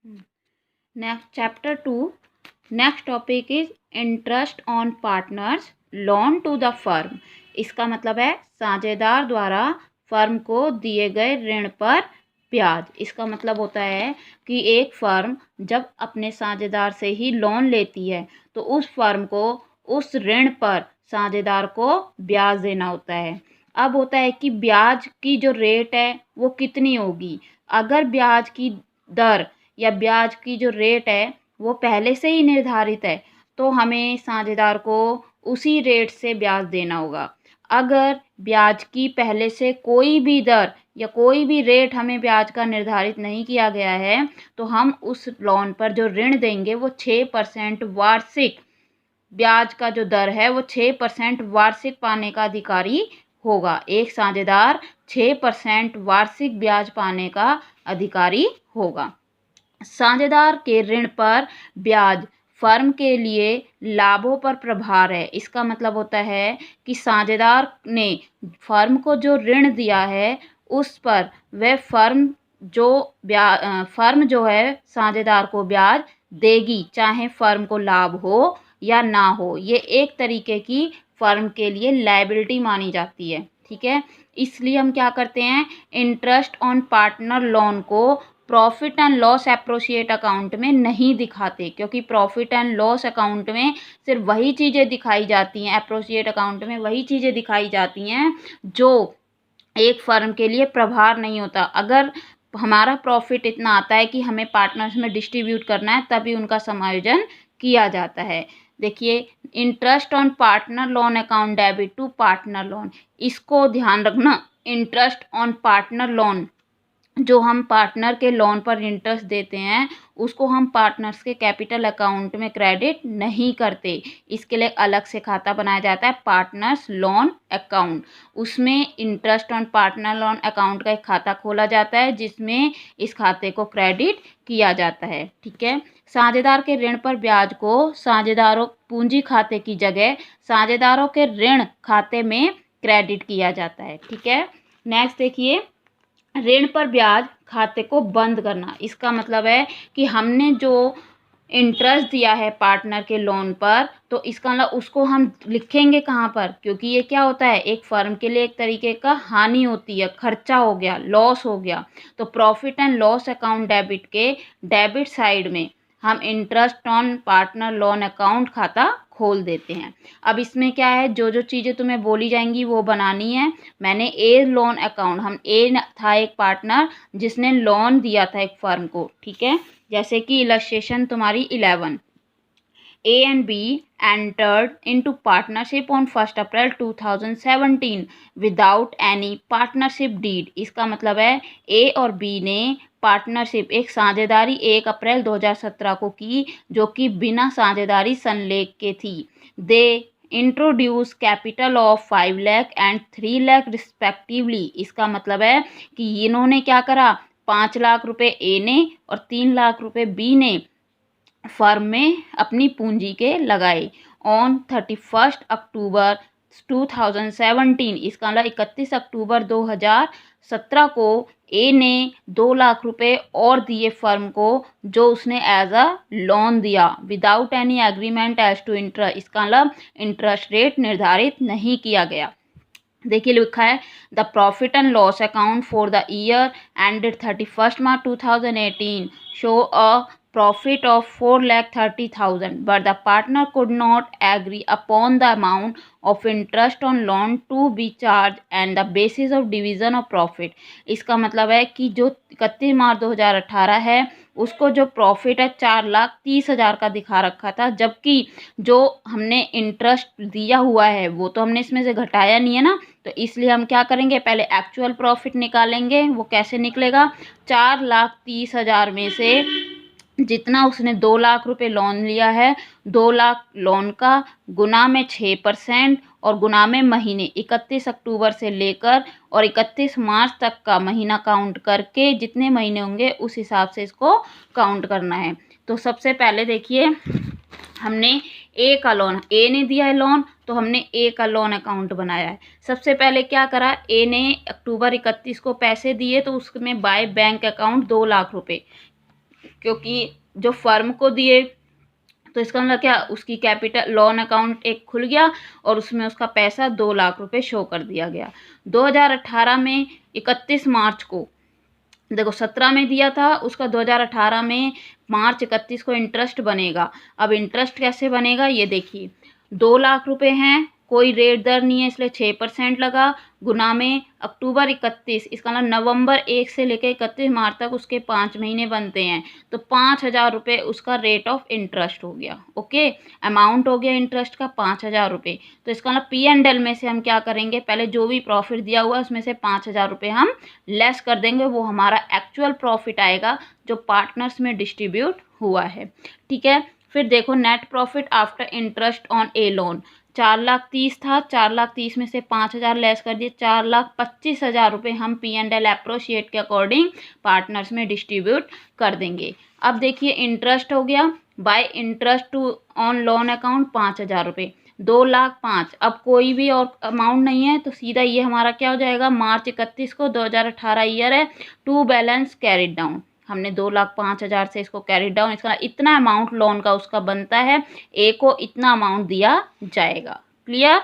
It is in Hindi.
Next chapter 2। Next topic is interest on partners loan to the firm. इसका मतलब है साझेदार द्वारा फर्म को दिए गए ऋण पर ब्याज। इसका मतलब होता है कि एक फर्म जब अपने साझेदार से ही लोन लेती है तो उस फर्म को उस ऋण पर साझेदार को ब्याज देना होता है। अब होता है कि ब्याज की जो रेट है वो कितनी होगी। अगर ब्याज की दर या ब्याज की जो रेट है वो पहले से ही निर्धारित है तो हमें साझेदार को उसी रेट से ब्याज देना होगा। अगर ब्याज की पहले से कोई भी दर या कोई भी रेट हमें ब्याज का निर्धारित नहीं किया गया है तो हम उस लोन पर जो ऋण देंगे वो 6% वार्षिक ब्याज का जो दर है वो 6% वार्षिक पाने का अधिकारी होगा। एक साझेदार 6% वार्षिक ब्याज पाने का अधिकारी होगा। साझेदार के ऋण पर ब्याज फर्म के लिए लाभों पर प्रभार है। इसका मतलब होता है कि साझेदार ने फर्म को जो ऋण दिया है उस पर वह फर्म जो है साझेदार को ब्याज देगी, चाहे फर्म को लाभ हो या ना हो। ये एक तरीके की फर्म के लिए लायबिलिटी मानी जाती है। ठीक है, इसलिए हम क्या करते हैं, इंटरेस्ट ऑन पार्टनर लोन को प्रॉफिट एंड लॉस एप्रोशिएट अकाउंट में नहीं दिखाते, क्योंकि प्रॉफिट एंड लॉस अकाउंट में सिर्फ वही चीज़ें दिखाई जाती हैं, एप्रोशिएट अकाउंट में वही चीज़ें दिखाई जाती हैं जो एक फर्म के लिए प्रभार नहीं होता। अगर हमारा प्रॉफिट इतना आता है कि हमें पार्टनर्स में डिस्ट्रीब्यूट करना है तभी उनका समायोजन किया जाता है। देखिए, interest on partner loan account debit to partner loan, इसको ध्यान रखना। इंटरेस्ट ऑन पार्टनर लोन, जो हम पार्टनर के लोन पर इंटरेस्ट देते हैं उसको हम पार्टनर्स के कैपिटल अकाउंट में क्रेडिट नहीं करते। इसके लिए अलग से खाता बनाया जाता है, पार्टनर्स लोन अकाउंट। उसमें interest on partner loan account का एक खाता खोला जाता है जिसमें इस खाते को क्रेडिट किया जाता है। ठीक है, साझेदार के ऋण पर ब्याज को साझेदारों पूंजी खाते की जगह साझेदारों के ऋण खाते में क्रेडिट किया जाता है। ठीक है, नेक्स्ट देखिए, ऋण पर ब्याज खाते को बंद करना। इसका मतलब है कि हमने जो इंटरेस्ट दिया है पार्टनर के लोन पर तो इसका मतलब उसको हम लिखेंगे कहाँ पर, क्योंकि ये क्या होता है, एक फर्म के लिए एक तरीके का हानि होती है, खर्चा हो गया, लॉस हो गया। तो profit and loss account debit के डेबिट साइड में हम interest on partner loan account खाता खोल देते हैं। अब इसमें क्या है, जो जो चीज़ें तुम्हें बोली जाएंगी वो बनानी है। मैंने ए लोन अकाउंट, हम ए था एक पार्टनर जिसने लोन दिया था एक फर्म को। ठीक है, जैसे कि इलस्ट्रेशन तुम्हारी 11, A and B entered into partnership on 1st April 2017 without any partnership deed। इसका मतलब है A और B ने पार्टनरशिप, एक साझेदारी 1 अप्रैल 2017 को की जो कि बिना साझेदारी संलेख के थी। They introduce capital of 5 lakh and 3 lakh respectively. इसका मतलब है कि इन्होंने क्या करा, 5 लाख रुपए ए ने और 3 लाख रुपए बी ने फर्म में अपनी पूंजी के लगाए ऑन 31 अक्टूबर 2017। इसका मतलब 31 अक्टूबर 2017 को ए ने 2 लाख रुपए और दिए फर्म को जो उसने एज अ लोन दिया without any agreement as to interest. इसका मतलब इंटरेस्ट रेट निर्धारित नहीं किया गया। देखिए लिखा है, the profit and loss account for the year ended 31 March 2018 show a profit of 4,30,000 but the partner could not agree upon the amount of interest on loan to be charged and the basis of division of profit। इसका मतलब है कि जो 31 मार्च 2018 है उसको जो प्रॉफिट है 4,30,000 का दिखा रखा था, जबकि जो हमने इंटरेस्ट दिया हुआ है वो तो हमने इसमें से घटाया नहीं है ना, तो इसलिए हम क्या करेंगे, पहले एक्चुअल प्रॉफिट निकालेंगे। वो कैसे निकलेगा, 4,30,000 में से जितना उसने 2 लाख रुपए लोन लिया है, 2 लाख लोन का गुना में 6% और गुना में महीने 31 अक्टूबर से लेकर और 31 मार्च तक का महीना काउंट करके जितने महीने होंगे उस हिसाब से इसको काउंट करना है। तो सबसे पहले देखिए, हमने ए का लोन, ए ने दिया है लोन तो हमने ए का लोन अकाउंट बनाया है। सबसे पहले क्या करा, ए ने अक्टूबर 31 को पैसे दिए तो उसमें बाय बैंक अकाउंट 2 लाख रुपए, क्योंकि जो फर्म को दिए, तो इसका मतलब क्या, उसकी कैपिटल लोन अकाउंट एक खुल गया और उसमें उसका पैसा 2 लाख रुपए शो कर दिया गया। 2018 में 31 मार्च को, देखो 17 में दिया था उसका, 2018 में मार्च 31 को इंटरेस्ट बनेगा। अब इंटरेस्ट कैसे बनेगा ये देखिए, 2 लाख रुपए हैं, कोई रेट दर नहीं है इसलिए 6% लगा, गुना में अक्टूबर 31, इसका मतलब नवंबर 1 से लेकर 31 मार्च तक उसके 5 महीने बनते हैं, तो 5,000 रुपये उसका रेट ऑफ इंटरेस्ट हो गया। ओके, अमाउंट हो गया इंटरेस्ट का 5,000 रुपये। तो इसका मतलब P&L में से हम क्या करेंगे, पहले जो भी प्रॉफिट दिया हुआ है उसमें से 5,000 रुपये हम लेस कर देंगे, वो हमारा एक्चुअल प्रॉफिट आएगा जो पार्टनर्स में डिस्ट्रीब्यूट हुआ है। ठीक है, फिर देखो net profit after interest on A loan, 4,30,000 था, 4,30,000 में से 5,000 लेस कर दिए, 4,25,000 रुपये हम P&L अप्रोशिएट के अकॉर्डिंग पार्टनर्स में डिस्ट्रीब्यूट कर देंगे। अब देखिए इंटरेस्ट हो गया, by interest to on loan account 5,000 रुपये, 2,05,000। अब कोई भी और अमाउंट नहीं है तो सीधा ये हमारा क्या हो जाएगा, मार्च 31 को 2018 ईयर है, टू बैलेंस कैरिड डाउन, हमने 2,05,000 से इसको कैरी डाउन, इसका इतना अमाउंट लोन का उसका बनता है, ए को इतना अमाउंट दिया जाएगा। क्लियर।